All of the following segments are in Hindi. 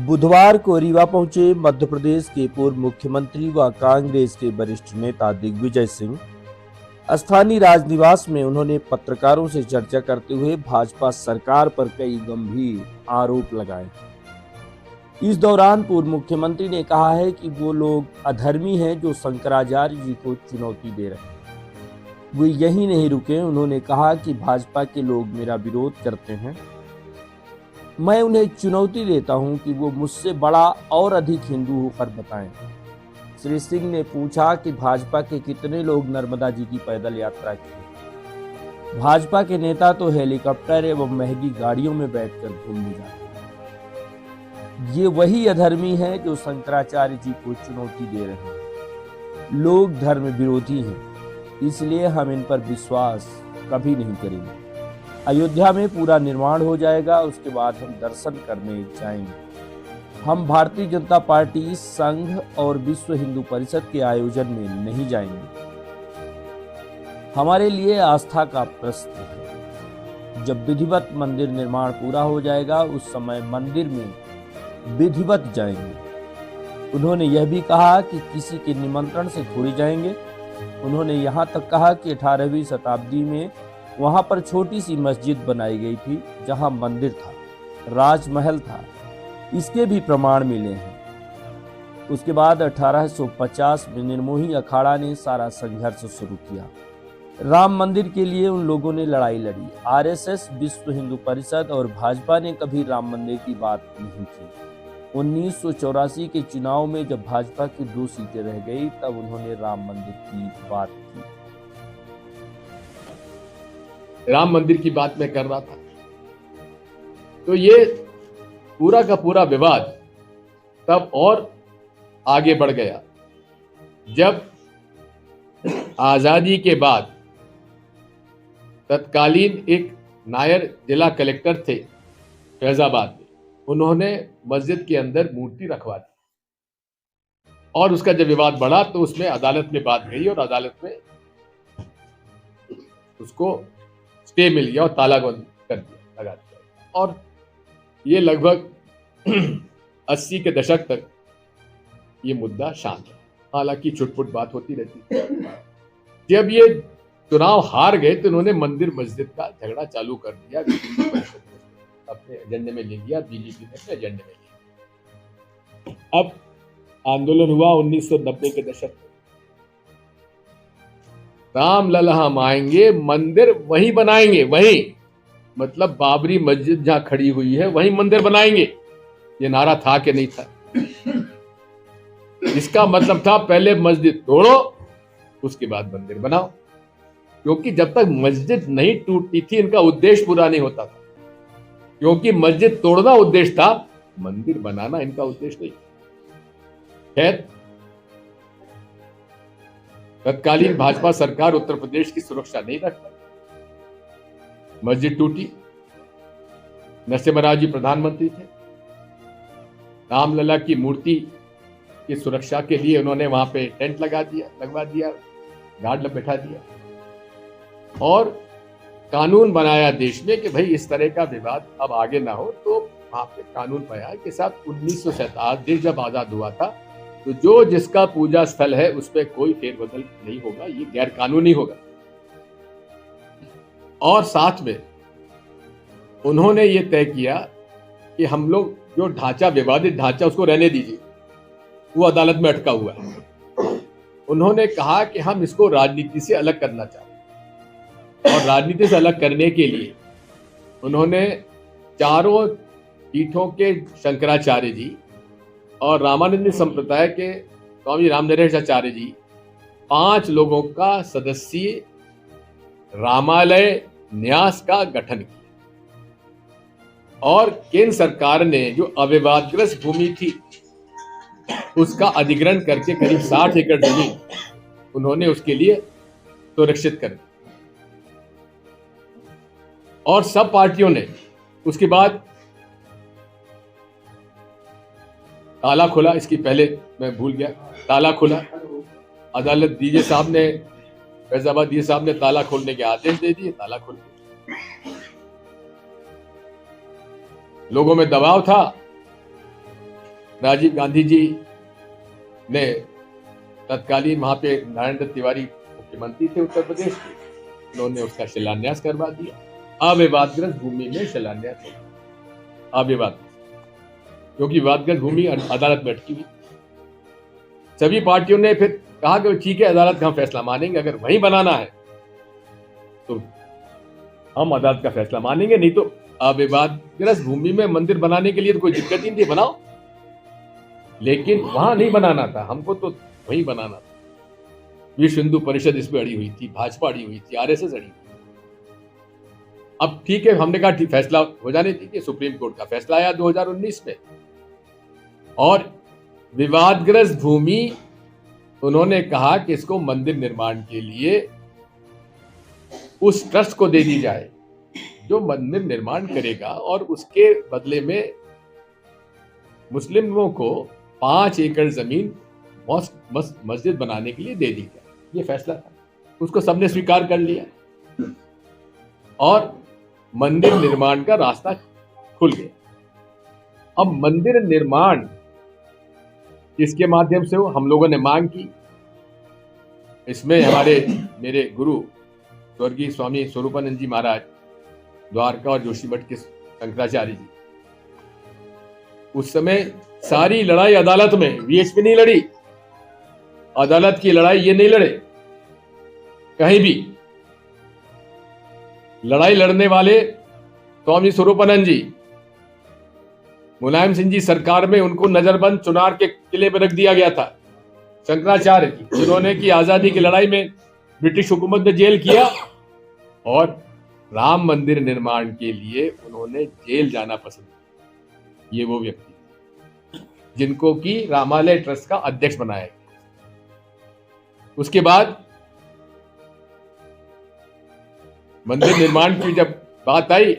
बुधवार को रीवा पहुंचे मध्य प्रदेश के पूर्व मुख्यमंत्री व कांग्रेस के वरिष्ठ नेता दिग्विजय सिंह। स्थानीय राजनिवास में उन्होंने पत्रकारों से चर्चा करते हुए भाजपा सरकार पर कई गंभीर आरोप लगाए। इस दौरान पूर्व मुख्यमंत्री ने कहा है कि वो लोग अधर्मी हैं जो शंकराचार्य जी को चुनौती दे रहे हैं। वो यही नहीं रुके, उन्होंने कहा कि भाजपा के लोग मेरा विरोध करते हैं, मैं उन्हें चुनौती देता हूं कि वो मुझसे बड़ा और अधिक हिंदू होकर बताएं। श्री सिंह ने पूछा कि भाजपा के कितने लोग नर्मदा जी की पैदल यात्रा की। भाजपा के नेता तो हेलीकॉप्टर एवं महंगी गाड़ियों में बैठकर घूमने जाते हैं। ये वही अधर्मी हैं जो शंकराचार्य जी को चुनौती दे रहे हैं। लोग धर्म विरोधी हैं, इसलिए हम इन पर विश्वास कभी नहीं करेंगे। अयोध्या में पूरा निर्माण हो जाएगा, उसके बाद हम दर्शन करने जाएंगे। हम भारतीय जनता पार्टी, संघ और विश्व हिंदू परिषद के आयोजन में नहीं जाएंगे। हमारे लिए आस्था का प्रश्न है। जब विधिवत मंदिर निर्माण पूरा हो जाएगा, उस समय मंदिर में विधिवत जाएंगे। उन्होंने यह भी कहा कि किसी के निमंत्रण से थोड़ी जाएंगे। उन्होंने यहाँ तक कहा कि 18वीं शताब्दी में वहां पर छोटी सी मस्जिद बनाई गई थी जहां मंदिर था, राजमहल था। इसके भी प्रमाण मिले हैं। उसके बाद 1850 में निर्मोही अखाड़ा ने सारा संघर्ष शुरू किया। राम मंदिर के लिए उन लोगों ने लड़ाई लड़ी। आरएसएस, विश्व हिंदू परिषद और भाजपा ने कभी राम मंदिर की बात नहीं की। 1984 के चुनाव में जब भाजपा की 2 सीटें रह गई, तब उन्होंने राम मंदिर की बात की। राम मंदिर की बात मैं कर रहा था, तो ये पूरा का पूरा विवाद तब और आगे बढ़ गया जब आजादी के बाद तत्कालीन एक नायर जिला कलेक्टर थे फैजाबाद में, उन्होंने मस्जिद के अंदर मूर्ति रखवा दी और उसका जब विवाद बढ़ा तो उसमें अदालत में बात गई और अदालत में उसको स्टे मिल गया और ताला बंद कर दिया, लगा दिया। और ये लगभग 80 के दशक तक ये मुद्दा शांत है। हालांकि छुटपुट बात होती रहती है। जब ये चुनाव हार गए तो उन्होंने मंदिर मस्जिद का झगड़ा चालू कर दिया, अपने एजेंडे में ले लिया, बीजेपी ने अपने एजेंडे में लिया। अब आंदोलन हुआ 1990 के दशक में। राम लला हम आएंगे, मंदिर वहीं बनाएंगे, वहीं मतलब बाबरी मस्जिद जहां खड़ी हुई है वहीं मंदिर बनाएंगे। ये नारा था कि नहीं था? इसका मतलब था पहले मस्जिद तोड़ो, उसके बाद मंदिर बनाओ। क्योंकि जब तक मस्जिद नहीं टूटती थी, इनका उद्देश्य पूरा नहीं होता था। क्योंकि मस्जिद तोड़ना उद्देश्य था, मंदिर बनाना इनका उद्देश्य नहीं। खैर, तत्कालीन भाजपा सरकार उत्तर प्रदेश की सुरक्षा नहीं रखता, मस्जिद टूटी। नरसिम्हा राव जी प्रधानमंत्री थे। रामलला की मूर्ति की सुरक्षा के लिए उन्होंने वहां पे टेंट लगवा दिया, गार्ड बैठा दिया और कानून बनाया देश में कि भाई इस तरह का विवाद अब आगे ना हो। तो वहां पे कानून बनाया कि साहब 1947 देश जब आजाद हुआ था तो जो जिसका पूजा स्थल है उस पर कोई फेरबदल नहीं होगा, ये गैर कानूनी होगा। और साथ में उन्होंने ये तय किया कि हम लोग जो ढांचा, विवादित ढांचा, उसको रहने दीजिए, वो अदालत में अटका हुआ है। उन्होंने कहा कि हम इसको राजनीति से अलग करना चाहते हैं और राजनीति से अलग करने के लिए उन्होंने चारों पीठों के शंकराचार्य जी और रामानंदी संप्रदाय के स्वामी रामनरेशाचार्य जी, 5 लोगों का सदस्यीय रामालय न्यास का गठन किया और केंद्र सरकार ने जो अविवादग्रस्त भूमि थी उसका अधिग्रहण करके करीब 60 एकड़ जमीन उन्होंने उसके लिए सुरक्षित कर दी। और सब पार्टियों ने उसके बाद ताला खुला। इसकी पहले मैं भूल गया, ताला खुला। अदालत डीजे साहब ने, फैजाबाद डीजे साहब ने ताला खोलने के आदेश दे दिए, ताला खुल गया। लोगों में दबाव था राजीव गांधी जी ने तत्कालीन वहां पे नारायण दत्त तिवारी मुख्यमंत्री थे उत्तर प्रदेश के, उन्होंने उसका शिलान्यास करवा दिया। अविवादग्रस्त भूमि में शिलान्यास हो गया, अविवाद, क्योंकि विवादग्रस्त भूमि अदालत में अटकी हुई। सभी पार्टियों ने फिर कहा कि ठीक है, अदालत का हम फैसला मानेंगे, अगर वहीं बनाना है तो हम अदालत का फैसला मानेंगे, नहीं तो अविवादग्रस्त भूमि में मंदिर बनाने के लिए तो कोई दिक्कत ही नहीं थी, बनाओ। लेकिन वहां नहीं बनाना था, हमको तो वहीं बनाना था। विश्व हिंदू परिषद इसमें अड़ी हुई थी, भाजपा अड़ी हुई थी, आरएसएस अड़ी हुई थी। अब ठीक है, हमने कहा ठीक, फैसला हो जाने दीजिए। सुप्रीम कोर्ट का फैसला आया 2019 में, और विवादग्रस्त भूमि उन्होंने कहा कि इसको मंदिर निर्माण के लिए उस ट्रस्ट को दे दी जाए जो मंदिर निर्माण करेगा, और उसके बदले में मुस्लिमों को 5 एकड़ जमीन मस्जिद बनाने के लिए दे दी जाए। ये फैसला था, उसको सबने स्वीकार कर लिया और मंदिर निर्माण का रास्ता खुल गया। अब मंदिर निर्माण इसके माध्यम से हम लोगों ने मांग की। इसमें मेरे गुरु स्वर्गीय स्वामी स्वरूपानंद जी महाराज द्वारका और जोशीमठ के शंकराचार्य जी, उस समय सारी लड़ाई अदालत में वीएचपी नहीं लड़ी, अदालत की लड़ाई ये नहीं लड़े। कहीं भी लड़ाई लड़ने वाले स्वामी स्वरूपानंद जी, मुलायम सिंह जी सरकार में उनको नजरबंद चुनार के किले में रख दिया गया था। शंकराचार्य जी, जिन्होंने की आजादी की लड़ाई में ब्रिटिश हुकूमत ने जेल किया, और राम मंदिर निर्माण के लिए उन्होंने जेल जाना पसंद किया। ये वो व्यक्ति जिनको की रामालय ट्रस्ट का अध्यक्ष बनाया गया। उसके बाद मंदिर निर्माण की जब बात आई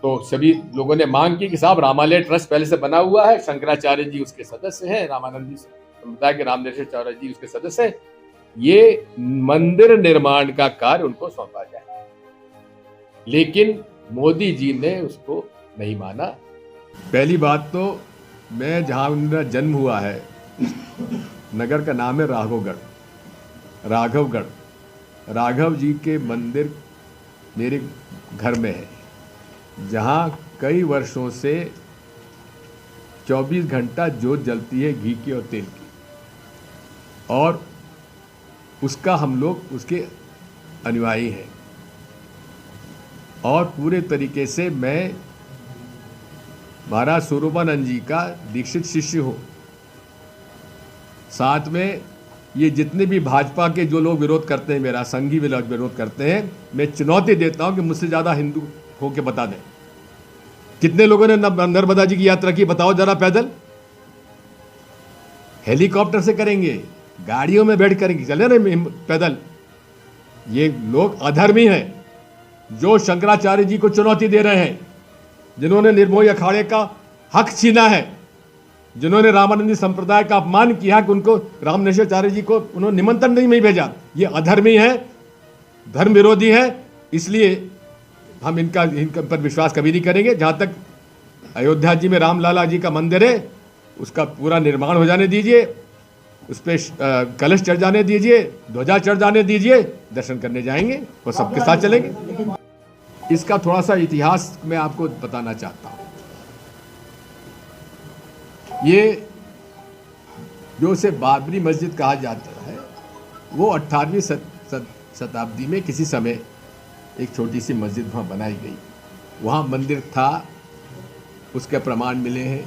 तो सभी लोगों ने मांग की कि साहब, रामालय ट्रस्ट पहले से बना हुआ है, शंकराचार्य जी उसके सदस्य हैं, रामानंदी संप्रदाय के रामनेश्वराचार्य जी उसके सदस्य हैं, ये मंदिर निर्माण का कार्य उनको सौंपा जाए। लेकिन मोदी जी ने उसको नहीं माना। पहली बात तो, मैं जहां मेरा जन्म हुआ है, नगर का नाम है राघवगढ़। राघव जी के मंदिर मेरे घर में है, जहां कई वर्षों से 24 घंटा जोत जलती है घी की और तेल की, और उसका हम लोग उसके अनुयायी हैं। और पूरे तरीके से मैं महाराज स्वरूपानंद जी का दीक्षित शिष्य हूँ। साथ में ये जितने भी भाजपा के जो लोग विरोध करते हैं, मेरा संघी विरोध करते हैं, मैं चुनौती देता हूँ कि मुझसे ज़्यादा हिंदू होके बता दें कितने लोगों ने नर्मदा जी की यात्रा की, बताओ जरा। पैदल, हेलीकॉप्टर से करेंगे, गाड़ियों में बैठ करेंगे, चले रहे पैदल। ये लोग अधर्मी हैं जो शंकराचार्य जी को चुनौती दे रहे हैं, जिन्होंने निर्मोही अखाड़े का हक छीना है, जिन्होंने रामानंदी संप्रदाय का अपमान किया कि उनको रामनेश्वराचार्य जी को उन्होंने निमंत्रण नहीं भेजा। ये अधर्मी है, धर्म विरोधी है, इसलिए हम इनका पर विश्वास कभी नहीं करेंगे। जहाँ तक अयोध्या जी में रामलाला जी का मंदिर है, उसका पूरा निर्माण हो जाने दीजिए, उस पर कलश चढ़ जाने दीजिए, ध्वजा चढ़ जाने दीजिए, दर्शन करने जाएंगे, वो सबके साथ चलेंगे। इसका थोड़ा सा इतिहास मैं आपको बताना चाहता हूँ। ये जो उसे बाबरी मस्जिद कहा जाता है, वो 18वीं शताब्दी में किसी समय एक छोटी सी मस्जिद वहाँ बनाई गई। वहाँ मंदिर था, उसके प्रमाण मिले हैं।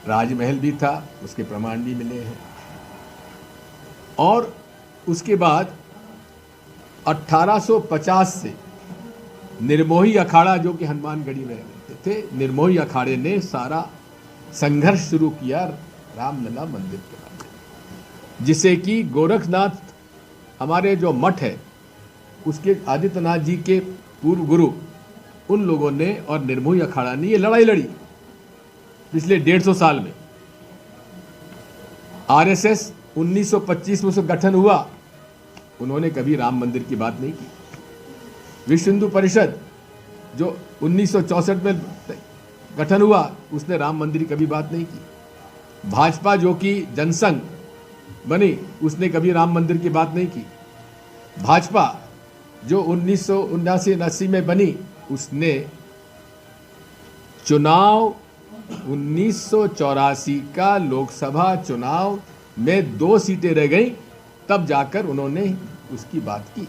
राजमहल भी था, उसके प्रमाण भी मिले हैं। और उसके बाद 1850 से निर्मोही अखाड़ा, जो कि हनुमानगढ़ी में रहते थे, निर्मोही अखाड़े ने सारा संघर्ष शुरू किया रामलला मंदिर के बारे में, जिसे कि गोरखनाथ हमारे जो मठ है उसके आदित्यनाथ जी के पूर्व गुरु, उन लोगों ने और निर्मोही अखाड़ा ने ये लड़ाई लड़ी पिछले 150 साल में। आरएसएस 1925 में उसका गठन हुआ, उन्होंने कभी राम मंदिर की बात नहीं की। विश्व हिंदू परिषद जो 1964 में गठन हुआ उसने राम मंदिर की कभी बात नहीं की। भाजपा जो कि जनसंघ बनी उसने कभी राम मंदिर की बात नहीं की। भाजपा जो 1979-80 में बनी उसने चुनाव 1984 का लोकसभा चुनाव में 2 सीटें रह गई तब जाकर उन्होंने उसकी बात की।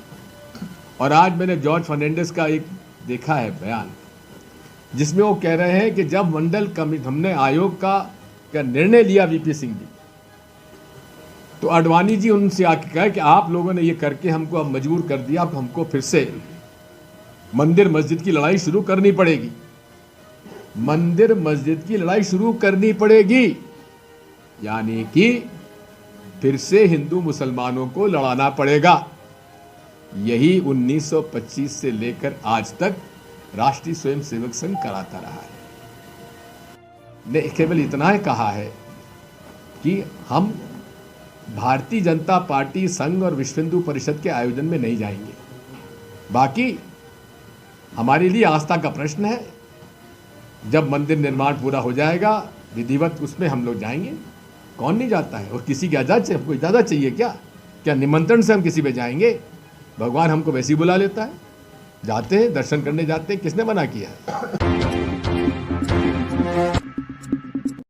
और आज मैंने जॉर्ज फर्नांडिस का एक देखा है बयान जिसमें वो कह रहे हैं कि जब मंडल कमिटी हमने आयोग का निर्णय लिया वीपी सिंह जी, तो आडवाणी जी उनसे आके कहा कि आप लोगों ने ये करके हमको अब मजबूर कर दिया, अब हमको फिर से मंदिर मस्जिद की लड़ाई शुरू करनी पड़ेगी। मंदिर मस्जिद की लड़ाई शुरू करनी पड़ेगी यानी कि फिर से हिंदू मुसलमानों को लड़ाना पड़ेगा। यही 1925 से लेकर आज तक राष्ट्रीय स्वयंसेवक संघ कराता रहा है। ने केवल इतना ही कहा है कि हम भारतीय जनता पार्टी संघ और विश्व हिंदू परिषद के आयोजन में नहीं जाएंगे। बाकी हमारे लिए आस्था का प्रश्न है। जब मंदिर निर्माण पूरा हो जाएगा विधिवत उसमें हम लोग जाएंगे। कौन नहीं जाता है? और किसी की इजाज़त चाहिए? हमको इजाज़त चाहिए क्या निमंत्रण से हम किसी पे जाएंगे? भगवान हमको वैसे ही बुला लेता है, जाते हैं, दर्शन करने जाते हैं, किसने मना किया है?